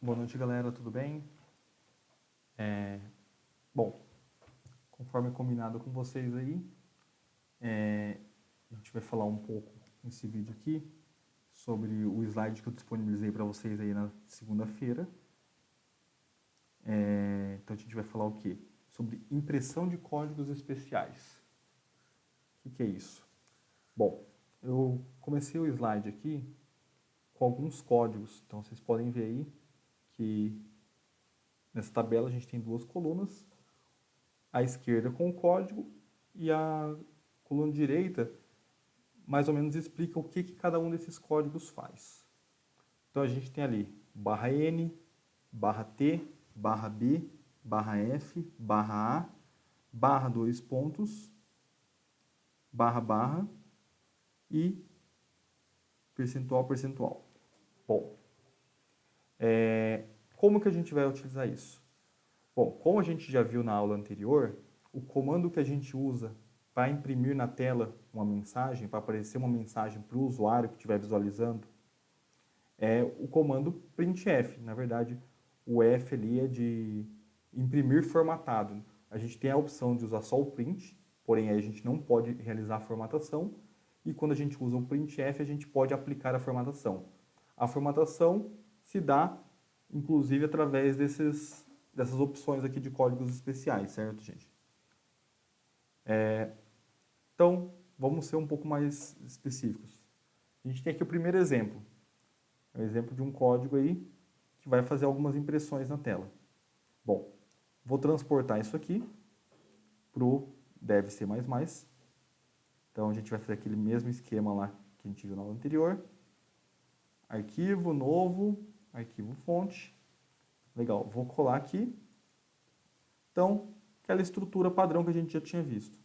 Boa noite, galera, tudo bem? Bom, conforme combinado com vocês aí, a gente vai falar um pouco nesse vídeo aqui sobre o slide que eu disponibilizei para vocês aí na segunda-feira. Então a gente vai falar o quê? Sobre impressão de códigos especiais. O que é isso? Bom, eu comecei o slide aqui com alguns códigos, então vocês podem ver aí que nessa tabela a gente tem duas colunas, à esquerda com o código e a coluna direita mais ou menos explica o que cada um desses códigos faz. Então a gente tem ali barra N, barra T, barra B, barra F, barra A, barra dois pontos, barra barra e percentual, percentual. Bom, como que a gente vai utilizar isso? Bom, como a gente já viu na aula anterior, o comando que a gente usa para imprimir na tela uma mensagem, para aparecer uma mensagem para o usuário que estiver visualizando, é o comando printf. Na verdade, o F ali é de imprimir formatado. A gente tem a opção de usar só o print, porém aí a gente não pode realizar a formatação. E quando a gente usa o printf, a gente pode aplicar a formatação. A formatação se dá, inclusive, através dessas opções aqui de códigos especiais, certo, gente? Então, vamos ser um pouco mais específicos. A gente tem aqui o primeiro exemplo. É um exemplo de um código aí que vai fazer algumas impressões na tela. Bom, vou transportar isso aqui para o dev++. Então, a gente vai fazer aquele mesmo esquema lá que a gente viu na aula anterior. Arquivo, novo, arquivo fonte. Legal, vou colar aqui. Então, aquela estrutura padrão que a gente já tinha visto.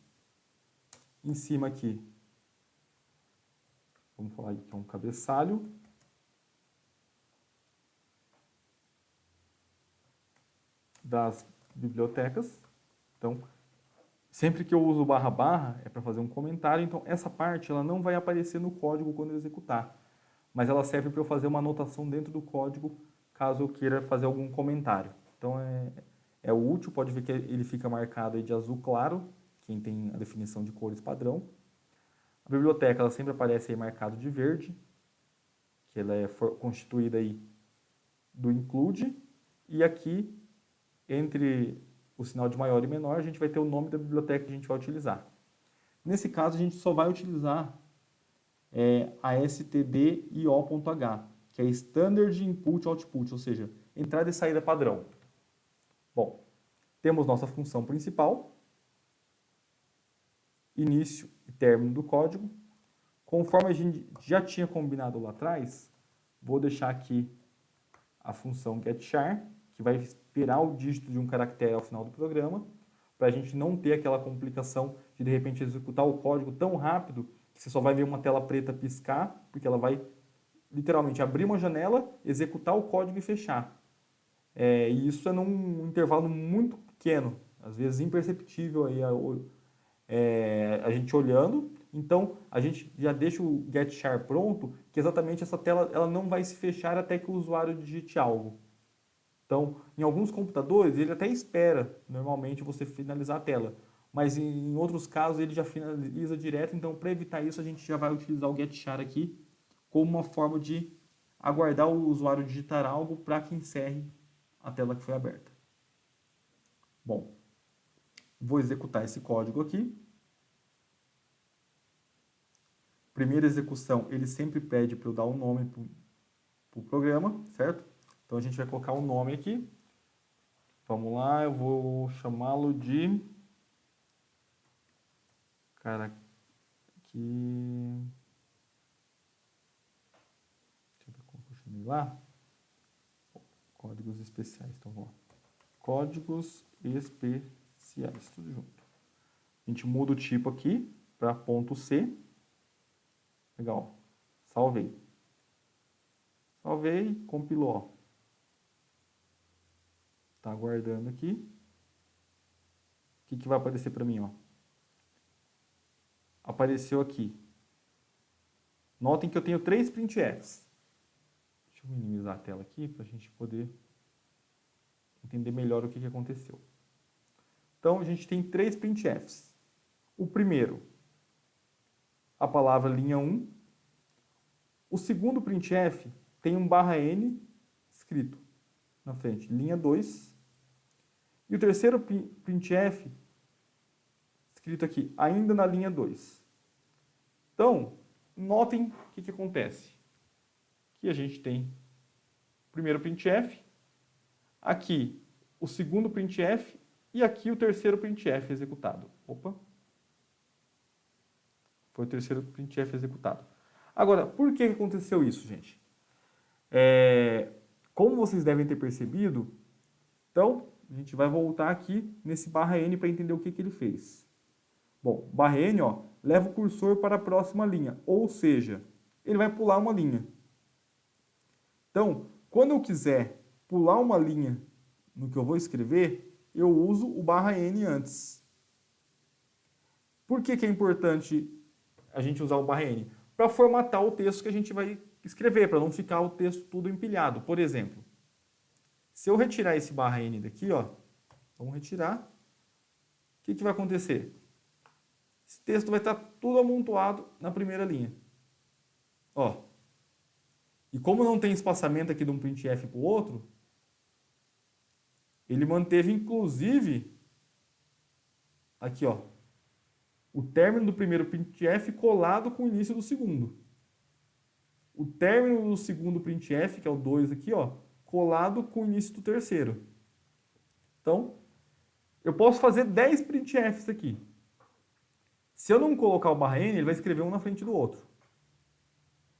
Em cima aqui, vamos falar que é um cabeçalho. Das bibliotecas. Então, sempre que eu uso barra barra é para fazer um comentário, então essa parte ela não vai aparecer no código quando eu executar, mas ela serve para eu fazer uma anotação dentro do código caso eu queira fazer algum comentário. Então é útil, pode ver que ele fica marcado aí de azul claro, quem tem a definição de cores padrão. A biblioteca ela sempre aparece aí marcado de verde, que ela é constituída aí do include, e aqui entre o sinal de maior e menor, a gente vai ter o nome da biblioteca que a gente vai utilizar. Nesse caso, a gente só vai utilizar a stdio.h, que é Standard Input Output, ou seja, entrada e saída padrão. Bom, temos nossa função principal, início e término do código. Conforme a gente já tinha combinado lá atrás, vou deixar aqui a função getChar, que vai esperar o dígito de um caractere ao final do programa, para a gente não ter aquela complicação de repente executar o código tão rápido que você só vai ver uma tela preta piscar, porque ela vai literalmente abrir uma janela, executar o código e fechar. E isso é num intervalo muito pequeno, às vezes imperceptível aí a gente olhando. Então, a gente já deixa o getChar pronto, que exatamente essa tela ela não vai se fechar até que o usuário digite algo. Então, em alguns computadores, ele até espera, normalmente, você finalizar a tela. Mas em outros casos, ele já finaliza direto. Então, para evitar isso, a gente já vai utilizar o getChar aqui como uma forma de aguardar o usuário digitar algo para que encerre a tela que foi aberta. Bom, vou executar esse código aqui. Primeira execução, ele sempre pede para eu dar um nome para o programa, certo? Então, a gente vai colocar um nome aqui. Vamos lá, eu vou chamá-lo de... Cara, aqui... Deixa eu ver como eu chamei lá. Códigos especiais, então vamos lá. Códigos especiais, tudo junto. A gente muda o tipo aqui para .c. Legal. Salvei. Salvei, compilou. Está aguardando aqui. O que vai aparecer para mim? Ó? Apareceu aqui. Notem que eu tenho 3 printfs. Deixa eu minimizar a tela aqui para a gente poder entender melhor o que aconteceu. Então, a gente tem 3 printfs. O primeiro, a palavra linha 1. O segundo printf tem um /n escrito na frente, linha 2. E o terceiro printf escrito aqui, ainda na linha 2. Então, notem o que acontece. Aqui a gente tem o primeiro printf, aqui o segundo printf e aqui o terceiro printf executado. Opa! Foi o terceiro printf executado. Agora, por que aconteceu isso, gente? Como vocês devem ter percebido, então, a gente vai voltar aqui nesse /n para entender o que ele fez. Bom, /n, ó, leva o cursor para a próxima linha, ou seja, ele vai pular uma linha. Então, quando eu quiser pular uma linha no que eu vou escrever, eu uso o /n antes. Por que é importante a gente usar o /n? Para formatar o texto que a gente vai escrever, para não ficar o texto tudo empilhado. Por exemplo, se eu retirar esse /n daqui, ó, vamos retirar, o que vai acontecer? Esse texto vai estar tudo amontoado na primeira linha. Ó. E como não tem espaçamento aqui de um printf para o outro, ele manteve, inclusive, aqui, ó, o término do primeiro printf colado com o início do segundo. O término do segundo printf, que é o 2 aqui, ó, colado com o início do terceiro. Então, eu posso fazer 10 printfs aqui. Se eu não colocar o /n, ele vai escrever um na frente do outro.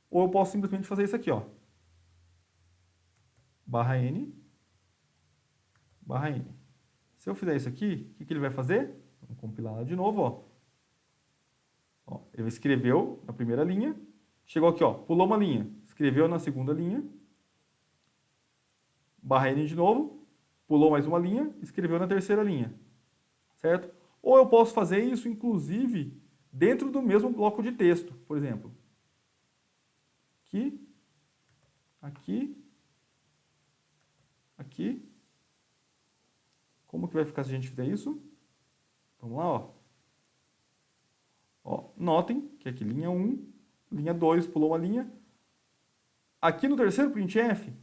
Ou eu posso simplesmente fazer isso aqui, ó. /n, /n. Se eu fizer isso aqui, o que ele vai fazer? Vamos compilar lá de novo, ó. Ó, ele escreveu na primeira linha, chegou aqui, ó, pulou uma linha, escreveu na segunda linha, /n de novo, pulou mais uma linha, escreveu na terceira linha, certo? Ou eu posso fazer isso, inclusive, dentro do mesmo bloco de texto, por exemplo. Aqui, aqui, aqui. Como que vai ficar se a gente fizer isso? Vamos lá, ó. Ó, notem que aqui linha 1, linha 2, pulou uma linha. Aqui no terceiro printf,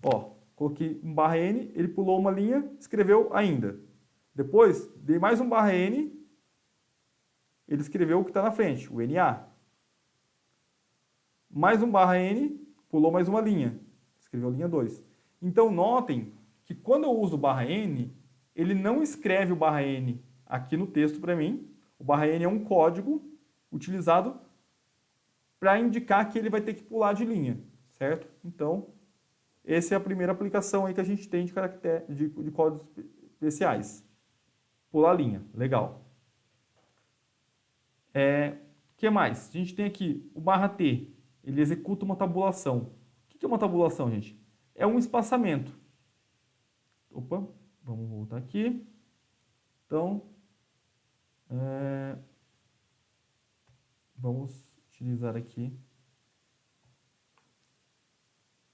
ó, coloquei um /n, ele pulou uma linha, escreveu ainda. Depois, dei mais um /n, ele escreveu o que está na frente, o NA. Mais um /n, pulou mais uma linha, escreveu linha 2. Então, notem que quando eu uso o /n, ele não escreve o /n aqui no texto para mim. O /n é um código utilizado para indicar que ele vai ter que pular de linha, certo? Então, essa é a primeira aplicação aí que a gente tem de códigos especiais. Pular linha, legal. O que mais? A gente tem aqui o /t, ele executa uma tabulação. O que é uma tabulação, gente? É um espaçamento. Opa, vamos voltar aqui. Então, vamos utilizar aqui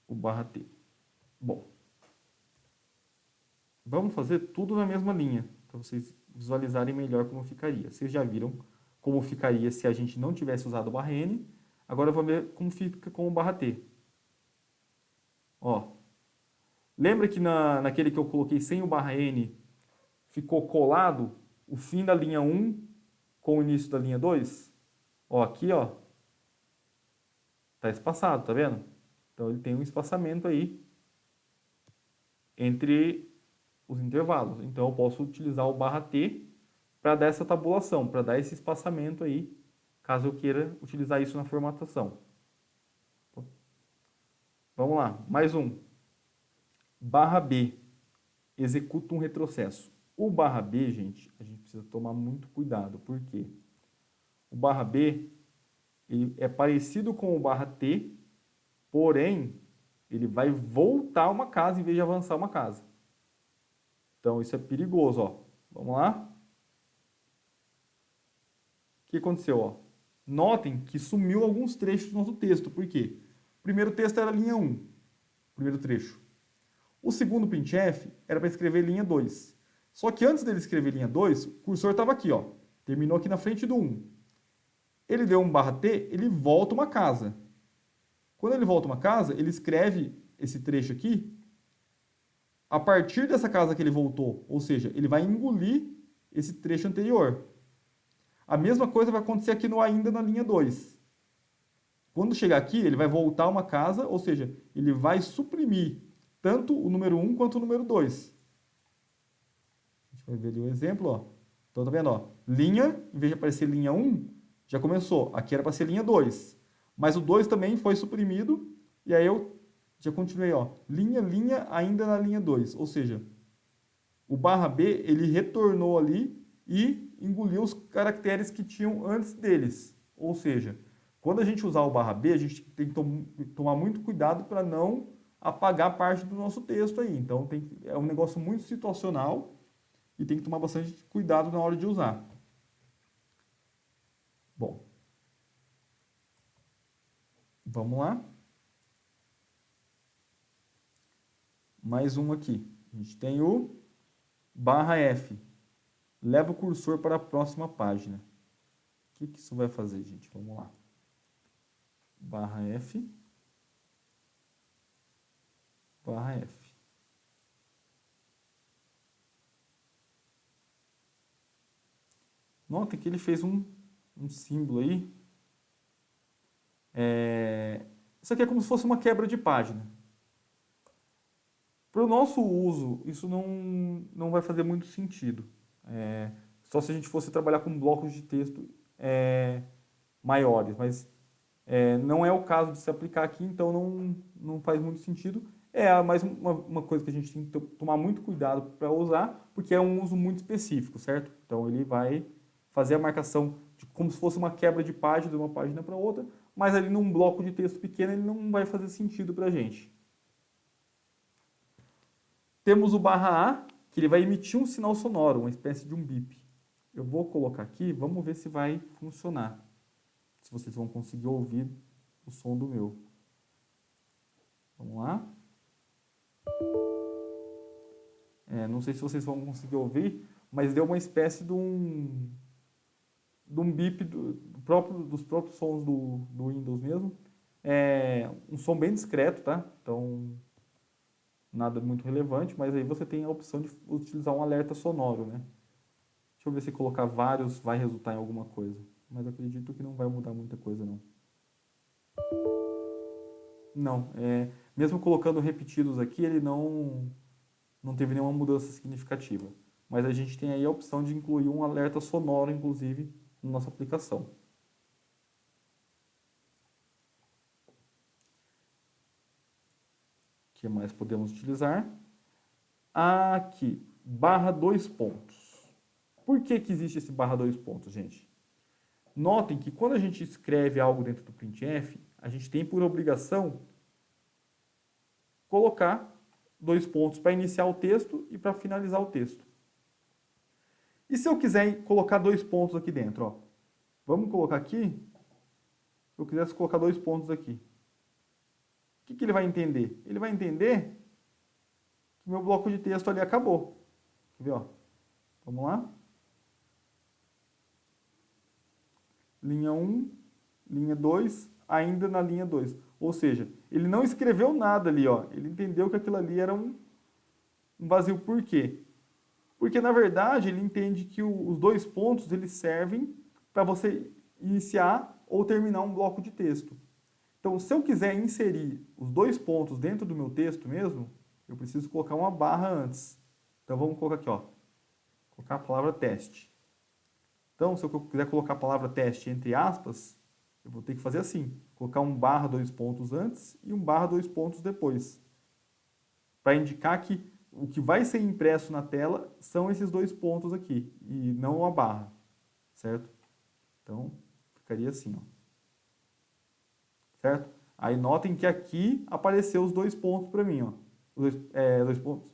o /t. Bom, vamos fazer tudo na mesma linha, para vocês visualizarem melhor como ficaria. Vocês já viram como ficaria se a gente não tivesse usado o /n. Agora vamos ver como fica com o /t. Ó, lembra que naquele que eu coloquei sem o /n, ficou colado o fim da linha 1 com o início da linha 2? Ó, aqui, ó, tá espaçado, tá vendo? Então, ele tem um espaçamento aí entre os intervalos. Então, eu posso utilizar o /t para dar essa tabulação, para dar esse espaçamento aí, caso eu queira utilizar isso na formatação. Vamos lá, mais um. /b executa um retrocesso. O /b, gente, a gente precisa tomar muito cuidado, porque o /b ele é parecido com o /t, porém, ele vai voltar uma casa em vez de avançar uma casa. Então, isso é perigoso, ó. Vamos lá? O que aconteceu, ó? Notem que sumiu alguns trechos do nosso texto. Por quê? O primeiro texto era a linha 1, primeiro trecho. O segundo printf era para escrever linha 2. Só que antes dele escrever linha 2, o cursor estava aqui, ó. Terminou aqui na frente do 1. Ele deu um barra T, ele volta uma casa. Quando ele volta uma casa, ele escreve esse trecho aqui a partir dessa casa que ele voltou. Ou seja, ele vai engolir esse trecho anterior. A mesma coisa vai acontecer aqui no ainda na linha 2. Quando chegar aqui, ele vai voltar uma casa, ou seja, ele vai suprimir tanto o número 1 quanto o número 2. A gente vai ver ali um exemplo, ó. Então, tá vendo, ó? Linha, em vez de aparecer linha 1, já começou. Aqui era para ser linha 2. Mas o 2 também foi suprimido, e aí eu já continuei, ó. Linha, linha, ainda na linha 2. Ou seja, o barra B, ele retornou ali e engoliu os caracteres que tinham antes deles. Ou seja, quando a gente usar o barra B, a gente tem que tomar muito cuidado para não apagar parte do nosso texto aí. Então, é um negócio muito situacional e tem que tomar bastante cuidado na hora de usar. Bom, vamos lá. Mais um aqui. A gente tem o barra F. Leva o cursor para a próxima página. O que isso vai fazer, gente? Vamos lá. Barra F. Barra F. Nota que ele fez um símbolo aí. Isso aqui é como se fosse uma quebra de página. Para o nosso uso, isso não vai fazer muito sentido. Só se a gente fosse trabalhar com blocos de texto maiores, mas não é o caso de se aplicar aqui, então não faz muito sentido. Mais uma coisa que a gente tem que tomar muito cuidado para usar, porque é um uso muito específico, certo? Então ele vai fazer a marcação de como se fosse uma quebra de página de uma página para outra, mas ali num bloco de texto pequeno ele não vai fazer sentido para a gente. Temos o barra A, que ele vai emitir um sinal sonoro, uma espécie de um bip. Eu vou colocar aqui, vamos ver se vai funcionar. Se vocês vão conseguir ouvir o som do meu. Vamos lá. Não sei se vocês vão conseguir ouvir, mas deu uma espécie de um bip dos próprios sons do Windows mesmo. Um som bem discreto, tá? Então, nada muito relevante, mas aí você tem a opção de utilizar um alerta sonoro, né? Deixa eu ver se colocar vários vai resultar em alguma coisa. Mas acredito que não vai mudar muita coisa, não. Não, mesmo colocando repetidos aqui, ele não teve nenhuma mudança significativa. Mas a gente tem aí a opção de incluir um alerta sonoro, inclusive, na nossa aplicação. O que mais podemos utilizar? Aqui, barra 2 pontos. Por que existe esse barra 2 pontos, gente? Notem que quando a gente escreve algo dentro do printf, a gente tem por obrigação colocar 2 pontos para iniciar o texto e para finalizar o texto. E se eu quiser colocar 2 pontos aqui dentro, ó, vamos colocar aqui, se eu quisesse colocar 2 pontos aqui, o que ele vai entender? Ele vai entender que meu bloco de texto ali acabou. Quer ver, ó? Vamos lá. Linha 1, linha 2, ainda na linha 2. Ou seja, ele não escreveu nada ali, ó. Ele entendeu que aquilo ali era um vazio. Por quê? Porque, na verdade, ele entende que os 2 pontos eles servem para você iniciar ou terminar um bloco de texto. Então, se eu quiser inserir os 2 pontos dentro do meu texto mesmo, eu preciso colocar uma barra antes. Então, vamos colocar aqui, ó. Colocar a palavra teste. Então, se eu quiser colocar a palavra teste entre aspas, eu vou ter que fazer assim. Colocar um barra 2 pontos antes e um barra 2 pontos depois. Para indicar que o que vai ser impresso na tela são esses 2 pontos aqui, e não a barra, certo? Então, ficaria assim, ó. Certo? Aí notem que aqui apareceu os 2 pontos para mim, ó. Dois pontos.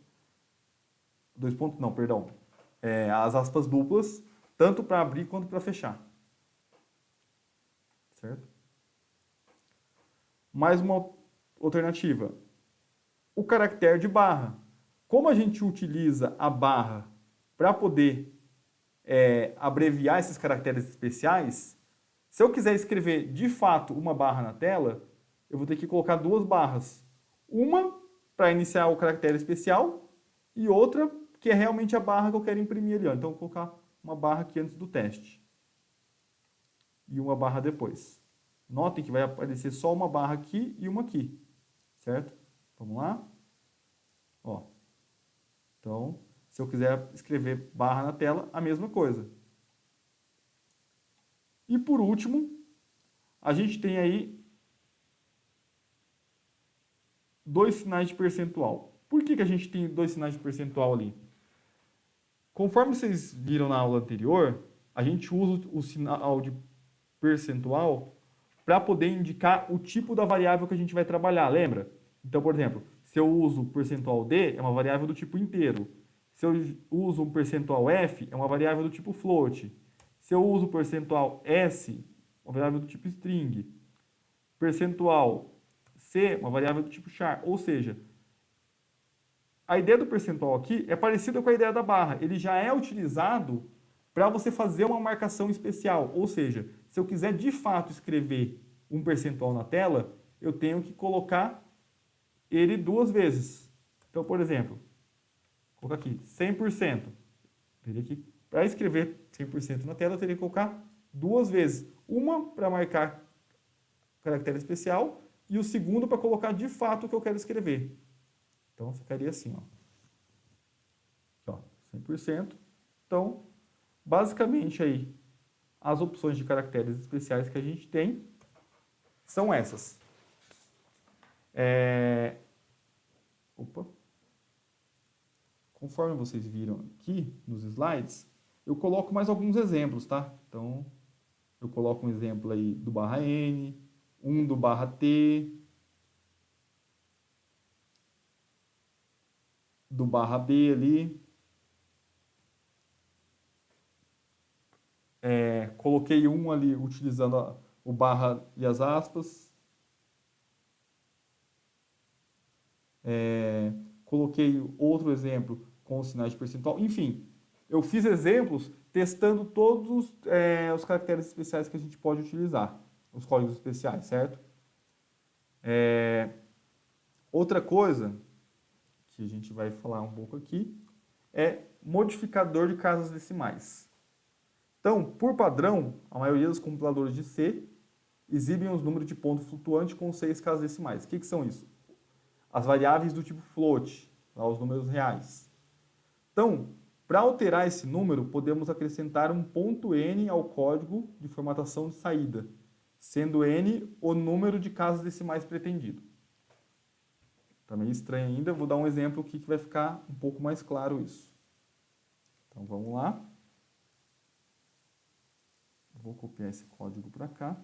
2 pontos, não, perdão. As aspas duplas, tanto para abrir quanto para fechar. Certo? Mais uma alternativa. o caractere de barra. Como a gente utiliza a barra para poder abreviar esses caracteres especiais, se eu quiser escrever de fato uma barra na tela, eu vou ter que colocar duas barras. Uma para iniciar o caractere especial e outra que é realmente a barra que eu quero imprimir ali. Ó. Então, eu vou colocar uma barra aqui antes do teste e uma barra depois. Notem que vai aparecer só uma barra aqui e uma aqui, certo? Vamos lá? Ó. Então, se eu quiser escrever barra na tela, a mesma coisa. E por último, a gente tem aí dois sinais de percentual. Por que a gente tem dois sinais de percentual ali? Conforme vocês viram na aula anterior, a gente usa o sinal de percentual para poder indicar o tipo da variável que a gente vai trabalhar, lembra? Então, por exemplo, se eu uso o percentual D, é uma variável do tipo inteiro. Se eu uso um percentual F, é uma variável do tipo float. Se eu uso o percentual S, uma variável do tipo string. Percentual C, uma variável do tipo char. Ou seja, a ideia do percentual aqui é parecida com a ideia da barra. Ele já é utilizado para você fazer uma marcação especial. Ou seja, se eu quiser de fato escrever um percentual na tela, eu tenho que colocar ele duas vezes. Então, por exemplo, vou colocar aqui 100%. Para escrever 100% na tela, eu teria que colocar duas vezes. Uma para marcar caractere especial e o segundo para colocar de fato o que eu quero escrever. Então, ficaria assim, ó. Aqui, ó, 100%. Então, basicamente aí, as opções de caracteres especiais que a gente tem são essas. Opa. Conforme vocês viram aqui nos slides, eu coloco mais alguns exemplos, tá? Então, eu coloco um exemplo aí do barra N, um do barra T, do barra B ali. Coloquei um ali utilizando o barra e as aspas. Coloquei outro exemplo com os sinais de percentual. Enfim, eu fiz exemplos testando todos os caracteres especiais que a gente pode utilizar, os códigos especiais, certo? Outra coisa que a gente vai falar um pouco aqui é modificador de casas decimais. Então, por padrão, a maioria dos compiladores de C exibem os números de ponto flutuante com 6 casas decimais. O que são isso? As variáveis do tipo float, os números reais. Então, para alterar esse número, podemos acrescentar um ponto N ao código de formatação de saída, sendo N o número de casas decimais pretendido. Tá meio estranho ainda, vou dar um exemplo aqui que vai ficar um pouco mais claro isso. Então, vamos lá. Vou copiar esse código para cá.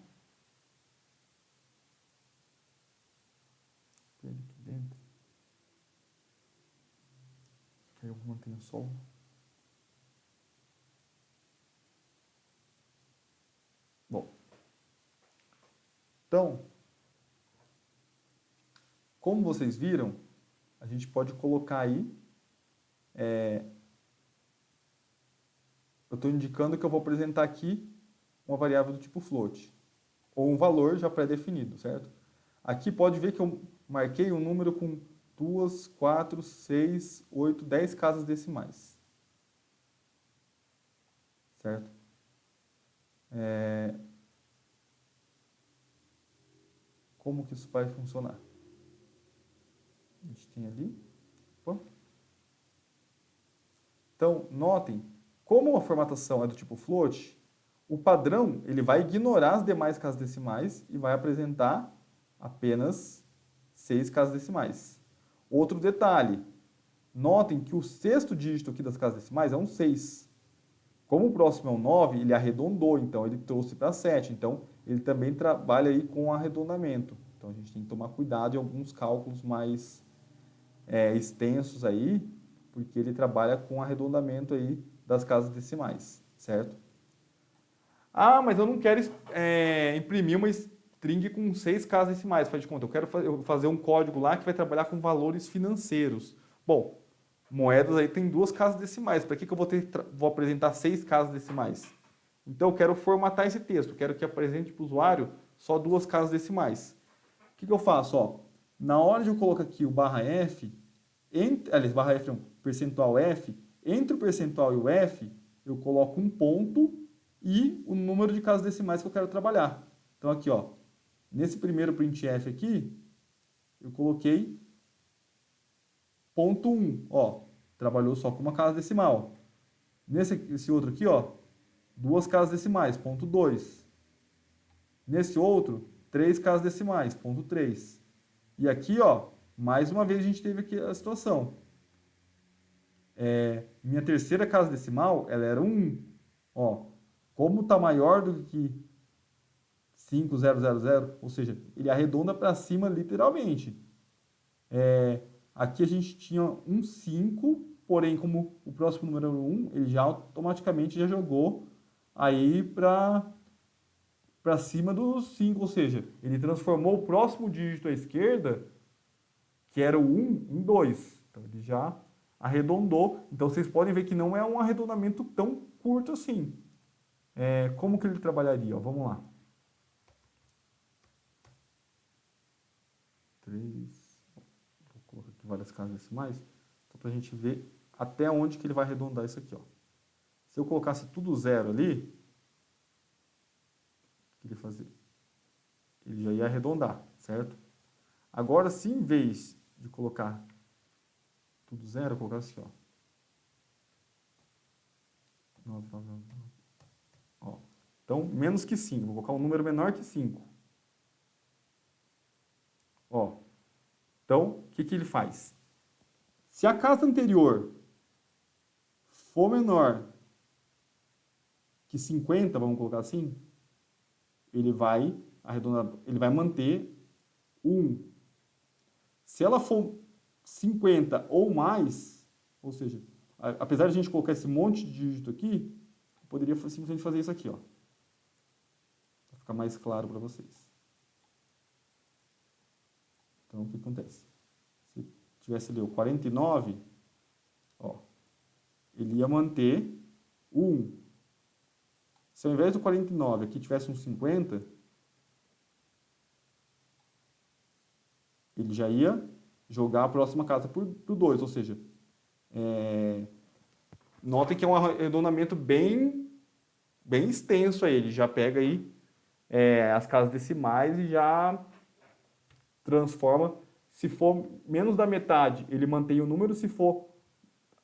Ele aqui dentro. Aí eu mantenho só o... Bom. Então, como vocês viram, a gente pode colocar aí... eu estou indicando que eu vou apresentar aqui uma variável do tipo float, ou um valor já pré-definido, certo? Aqui pode ver que eu marquei um número com 2, 4, 6, 8, 10 casas decimais. Certo? Como que isso vai funcionar? A gente tem ali. Opa. Então, notem, como a formatação é do tipo float, o padrão ele vai ignorar as demais casas decimais e vai apresentar apenas 6 casas decimais. Outro detalhe, notem que o sexto dígito aqui das casas decimais é um 6. Como o próximo é um 9, ele arredondou, então ele trouxe para 7. Então, ele também trabalha aí com arredondamento. Então, a gente tem que tomar cuidado em alguns cálculos mais extensos aí, porque ele trabalha com arredondamento aí das casas decimais, certo? Ah, mas eu não quero imprimir string com 6 casas decimais. Faz de conta, eu quero fazer um código lá que vai trabalhar com valores financeiros. Bom, moedas aí tem 2 casas decimais. Para que eu vou apresentar 6 casas decimais? Então, eu quero formatar esse texto. Quero que apresente para o usuário só 2 casas decimais. O que eu faço? Ó, na hora de eu colocar aqui o barra F, aliás, barra F não, percentual F, entre o percentual e o F, eu coloco um ponto e o número de casas decimais que eu quero trabalhar. Então, aqui, ó, nesse primeiro printf aqui, eu coloquei ponto 1, ó, trabalhou só com uma casa decimal. Esse outro aqui, ó, 2 casas decimais, ponto 2. Nesse outro, 3 casas decimais, ponto 3. E aqui, ó, mais uma vez a gente teve aqui a situação. Minha terceira casa decimal, ela era 1. Ó, como está maior do que 5,000, ou seja, ele arredonda para cima literalmente. Aqui a gente tinha um 5, porém, como o próximo número era 1, ele já automaticamente já jogou aí para cima dos 5, ou seja, ele transformou o próximo dígito à esquerda, que era o 1, em 2. Então, ele já arredondou. Então, vocês podem ver que não é um arredondamento tão curto assim. Como que ele trabalharia? Ó, vamos lá. 3. Vou colocar aqui várias casas decimais, só para a gente ver até onde que ele vai arredondar isso aqui. Ó. Se eu colocasse tudo 0 ali, o que ele ia fazer? Ele já ia arredondar, certo? Agora, se em vez de colocar tudo 0, eu colocar assim, ó. 9, 9, 9, 9. Ó. Então, menos que 5. Vou colocar um número menor que 5. Ó. Então, o que ele faz? Se a casa anterior for menor que 50, vamos colocar assim, ele vai arredondar, ele vai manter 1. Se ela for 50 ou mais, ou seja, apesar de a gente colocar esse monte de dígito aqui, eu poderia simplesmente fazer isso aqui, ó. Para ficar mais claro para vocês. Então, o que acontece? Se tivesse ali o 49, ó, ele ia manter o 1. Se ao invés do 49 aqui tivesse um 50, ele já ia jogar a próxima casa por 2, ou seja, notem que é um arredondamento bem extenso aí, ele já pega aí as casas decimais e já transforma. Se for menos da metade, ele mantém o número, se for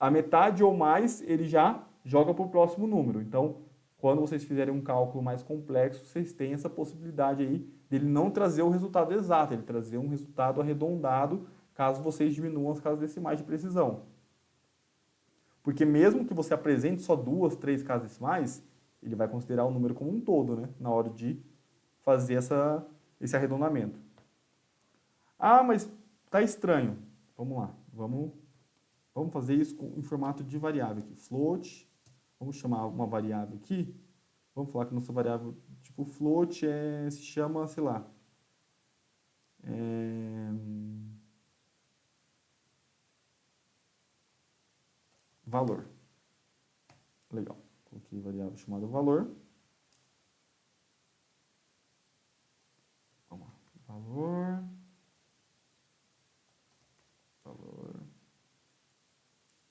a metade ou mais, ele já joga para o próximo número. Então, quando vocês fizerem um cálculo mais complexo, vocês têm essa possibilidade aí dele não trazer o resultado exato, ele trazer um resultado arredondado, caso vocês diminuam as casas decimais de precisão. Porque mesmo que você apresente só 2, 3 casas decimais, ele vai considerar o número como um todo, né? Na hora de fazer esse arredondamento. Ah, mas tá estranho. Vamos lá. Vamos fazer isso em formato de variável aqui. Float. Vamos chamar uma variável aqui. Vamos falar que nossa variável tipo float se chama, sei lá. Valor. Legal. Coloquei variável chamada valor. Vamos lá. Valor.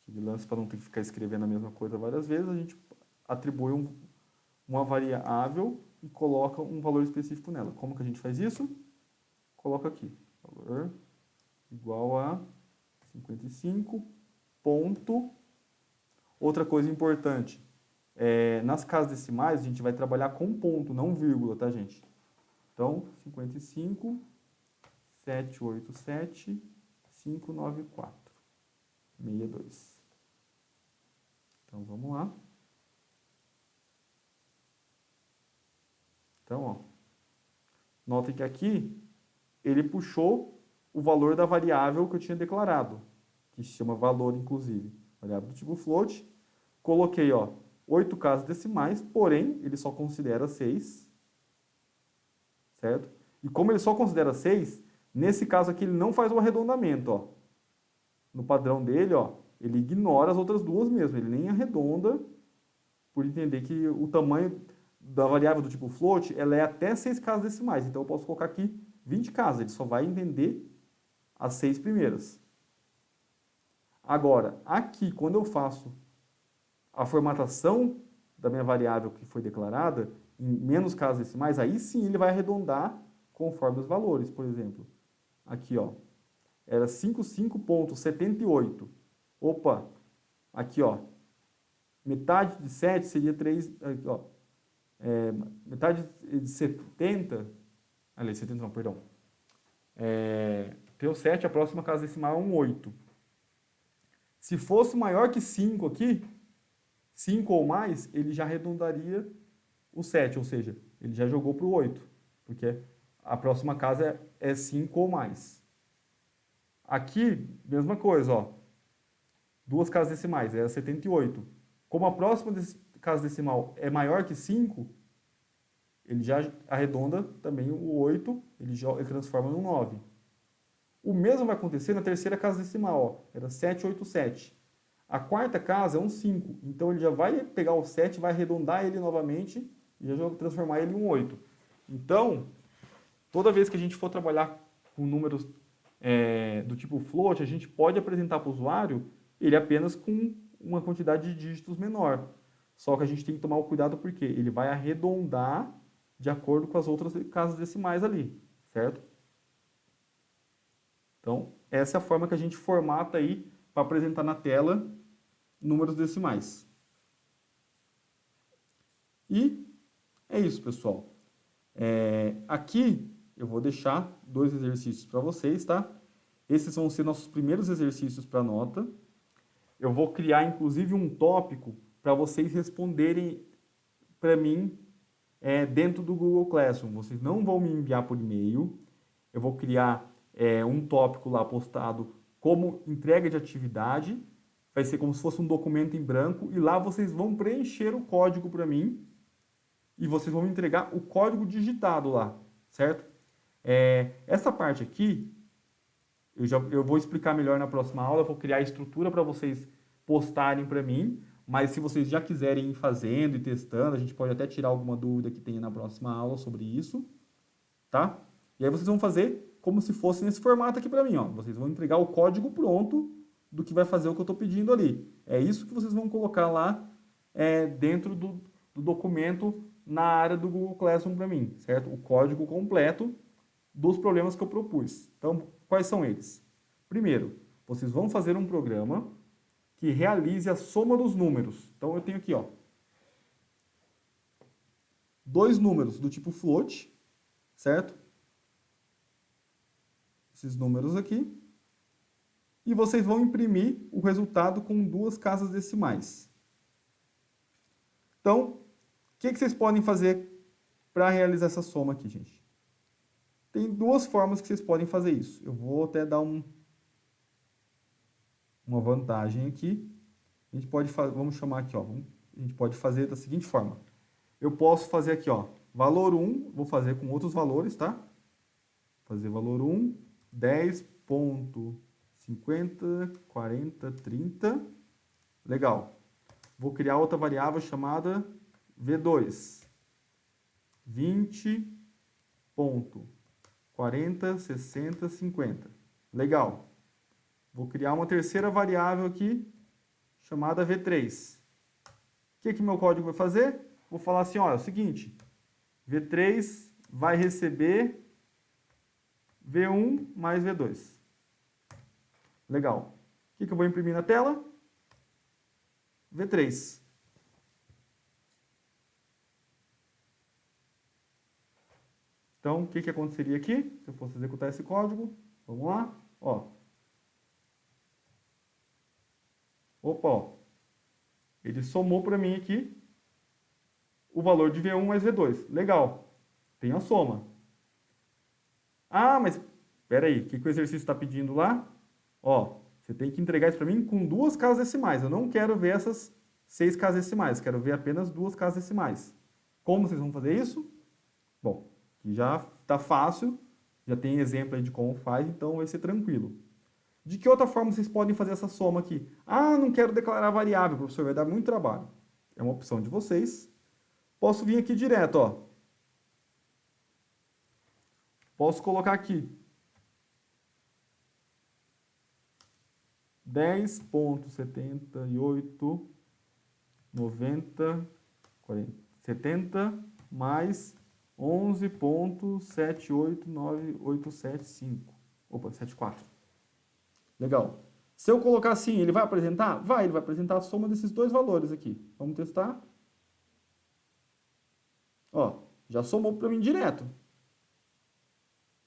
De lance, para não ter que ficar escrevendo a mesma coisa várias vezes, a gente atribui uma variável e coloca um valor específico nela. Como que a gente faz isso? Coloca aqui, valor igual a 55 ponto. Outra coisa importante, nas casas decimais a gente vai trabalhar com ponto, não vírgula, tá, gente? Então, 55, 787, 594, 62. Então, vamos lá. Então, ó, notem que aqui ele puxou o valor da variável que eu tinha declarado, que se chama valor, inclusive. Variável do tipo float. Coloquei, ó, 8 casas decimais, porém, ele só considera 6, certo? E como ele só considera 6, nesse caso aqui ele não faz o arredondamento, ó. No padrão dele, ó, ele ignora as outras duas mesmo, ele nem arredonda, por entender que o tamanho da variável do tipo float, ela é até 6 casas decimais. Então eu posso colocar aqui 20 casas, ele só vai entender as 6 primeiras. Agora, aqui, quando eu faço a formatação da minha variável que foi declarada, em menos casas decimais, aí sim ele vai arredondar conforme os valores. Por exemplo, aqui, ó, era 55,78. Opa, aqui, ó, metade de 7 seria 3, aqui, ó, metade de 70, aliás, 70 não, perdão. Tem o 7, a próxima casa decimal é um 8. Se fosse maior que 5 aqui, 5 ou mais, ele já arredondaria o 7, ou seja, ele já jogou para o 8, porque a próxima casa é 5 ou mais. Aqui, mesma coisa, ó, duas casas decimais, é 78. Como a próxima casa decimal é maior que 5, ele já arredonda também o 8, ele transforma no 9. O mesmo vai acontecer na terceira casa decimal, ó, era 787. A quarta casa é um 5, então ele já vai pegar o 7, vai arredondar ele novamente e já transformar ele em um 8. Então, toda vez que a gente for trabalhar com números do tipo float, a gente pode apresentar para o usuário ele apenas com uma quantidade de dígitos menor. Só que a gente tem que tomar o cuidado porque ele vai arredondar de acordo com as outras casas decimais ali, certo? Então, essa é a forma que a gente formata aí para apresentar na tela números decimais. E é isso, pessoal. Aqui eu vou deixar 2 exercícios para vocês, tá? Esses vão ser nossos primeiros exercícios para nota. Eu vou criar, inclusive, um tópico para vocês responderem para mim dentro do Google Classroom. Vocês não vão me enviar por e-mail. Eu vou criar um tópico lá postado como entrega de atividade. Vai ser como se fosse um documento em branco. E lá vocês vão preencher o código para mim. E vocês vão me entregar o código digitado lá, certo? Essa parte aqui, eu vou explicar melhor na próxima aula. Eu vou criar a estrutura para vocês postarem para mim. Mas se vocês já quiserem ir fazendo e testando, a gente pode até tirar alguma dúvida que tenha na próxima aula sobre isso, tá? E aí vocês vão fazer como se fosse nesse formato aqui para mim, ó. Vocês vão entregar o código pronto do que vai fazer o que eu estou pedindo ali. É isso que vocês vão colocar lá dentro do documento na área do Google Classroom para mim, certo? O código completo dos problemas que eu propus. Então, quais são eles? Primeiro, vocês vão fazer um programa que realize a soma dos números. Então, eu tenho aqui, ó, 2 números do tipo float, certo? Esses números aqui. E vocês vão imprimir o resultado com 2 casas decimais. Então, o que vocês podem fazer para realizar essa soma aqui, gente? Tem 2 formas que vocês podem fazer isso. Eu vou até dar uma vantagem aqui. A gente pode fazer, vamos chamar aqui, ó, a gente pode fazer da seguinte forma. Eu posso fazer aqui, ó, valor 1, vou fazer com outros valores, tá? Fazer valor 1, 10,50, 40, 30. Legal. Vou criar outra variável chamada V2. 20,40, 60, 50. Legal. Vou criar uma terceira variável aqui, chamada V3. O que meu código vai fazer? Vou falar assim, olha, é o seguinte, V3 vai receber V1 mais V2. Legal. O que eu vou imprimir na tela? V3. Então, o que aconteceria aqui? Se eu fosse executar esse código, vamos lá, ó. Opa, ó. Ele somou para mim aqui o valor de V1 mais V2. Legal. Tem a soma. Ah, mas espera aí, o que o exercício está pedindo lá? Ó, você tem que entregar isso para mim com 2 casas decimais. Eu não quero ver essas 6 casas decimais, quero ver apenas 2 casas decimais. Como vocês vão fazer isso? Bom, que já está fácil, já tem exemplo aí de como faz, então vai ser tranquilo. De que outra forma vocês podem fazer essa soma aqui? Ah, não quero declarar variável, professor, vai dar muito trabalho. É uma opção de vocês. Posso vir aqui direto, ó. Posso colocar aqui 10,78, 90, 40, 70 mais 11,789875. Opa, 74. Legal. Se eu colocar assim, ele vai apresentar? Vai, ele vai apresentar a soma desses dois valores aqui. Vamos testar. Ó, já somou para mim direto.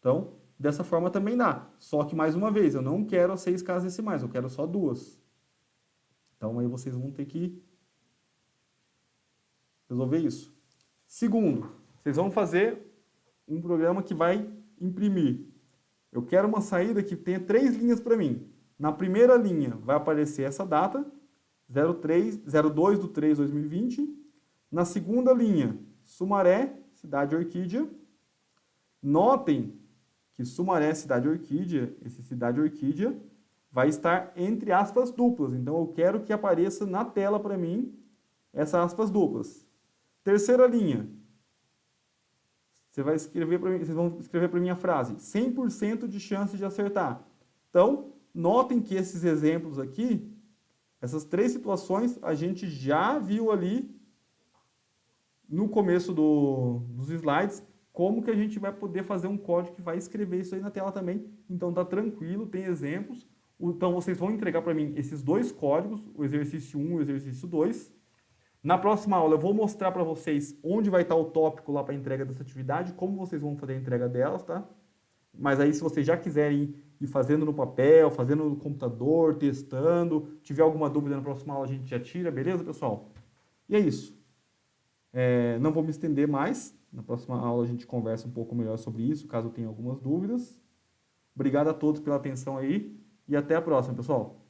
Então, dessa forma também dá. Só que, mais uma vez, eu não quero as 6 casas decimais, eu quero só 2. Então, aí vocês vão ter que resolver isso. Segundo, vocês vão fazer um programa que vai imprimir. Eu quero uma saída que tenha 3 linhas para mim. Na primeira linha vai aparecer essa data, 02/3/2020. Na segunda linha, Sumaré, cidade Orquídea. Notem que Sumaré, cidade Orquídea, esse cidade Orquídea, vai estar entre aspas duplas. Então, eu quero que apareça na tela para mim essas aspas duplas. Terceira linha, vocês vão escrever para mim a frase 100% de chance de acertar. Então, notem que esses exemplos aqui, essas 3 situações, a gente já viu ali no começo dos slides, como que a gente vai poder fazer um código que vai escrever isso aí na tela também. Então, tá tranquilo, tem exemplos. Então, vocês vão entregar para mim esses 2 códigos, o exercício 1 e o exercício 2. Na próxima aula, eu vou mostrar para vocês onde vai estar o tópico lá para a entrega dessa atividade, como vocês vão fazer a entrega delas, tá? Mas aí, se vocês já quiserem ir fazendo no papel, fazendo no computador, testando, tiver alguma dúvida na próxima aula, a gente já tira, beleza, pessoal? E é isso. Não vou me estender mais. Na próxima aula a gente conversa um pouco melhor sobre isso, caso tenha algumas dúvidas. Obrigado a todos pela atenção aí e até a próxima, pessoal.